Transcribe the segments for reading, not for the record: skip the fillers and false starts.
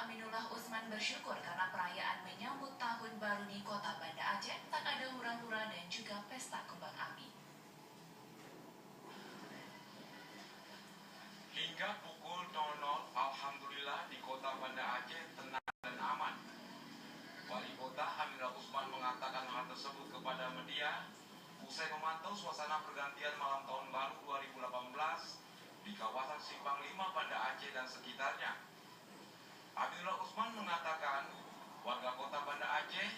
Aminullah Usman bersyukur karena perayaan menyambut tahun baru di kota Banda Aceh tak ada hura-hura dan juga pesta kembang api. Hingga pukul 00, alhamdulillah di kota Banda Aceh tenang dan aman. Wali Kota Aminullah Usman mengatakan hal tersebut kepada media usai memantau suasana pergantian malam tahun baru 2018 di kawasan Simpang 5 Banda Aceh dan sekitarnya. Aminullah Usman mengatakan warga kota Banda Aceh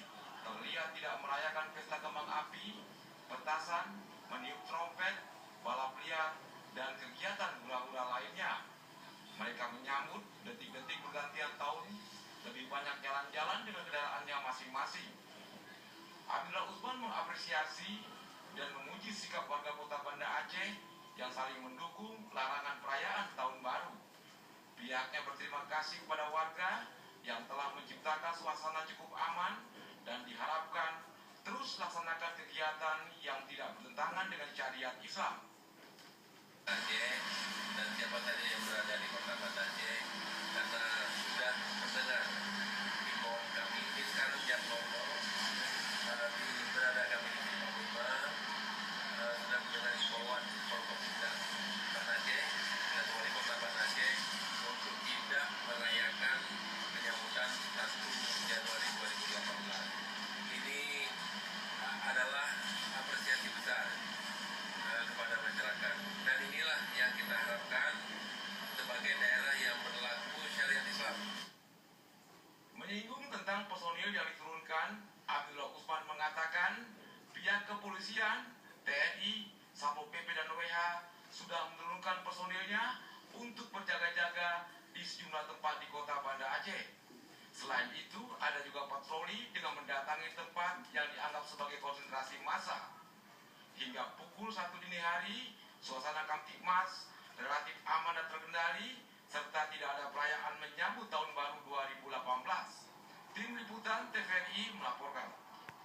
terlihat tidak merayakan pesta kembang api, petasan, meniup trompet, balap liar, dan kegiatan hura-hura lainnya. Mereka menyambut detik-detik pergantian tahun lebih banyak jalan-jalan dengan kendaraannya masing-masing. Aminullah Usman mengapresiasi dan memuji sikap warga kota Banda Aceh yang saling mendukung larangan perayaan tahun baru. Pihaknya berterima kasih kepada warga yang telah menciptakan suasana cukup aman dan diharapkan terus laksanakan kegiatan yang tidak bertentangan dengan syariat Islam. Aceh dan siapa saja yang berada di kota Banda Aceh, karena sudah mendengar himbauan kami ini sekarang jam 00 berada kami di Simpang 5, sudah mendengar himbauan Forkopimda Banda Aceh dan Wali Kota Banda Aceh untuk tidak merayakan penyambutan 1 Januari 2018. Ini adalah apresiasi besar kepada masyarakat, dan inilah yang kita harapkan sebagai daerah yang berlaku syariat Islam. Menyinggung tentang personil yang diturunkan, Aminullah Usman mengatakan pihak kepolisian, TNI, Satpol PP dan WH sudah menurunkan personilnya untuk berjaga-jaga di sejumlah tempat di kota Banda Aceh. Selain itu, ada juga patroli dengan mendatangi tempat yang dianggap sebagai konsentrasi massa. Hingga pukul 1 dini hari, suasana Kamtibmas relatif aman dan terkendali, serta tidak ada perayaan menyambut tahun baru 2018. Tim Liputan TVRI melaporkan.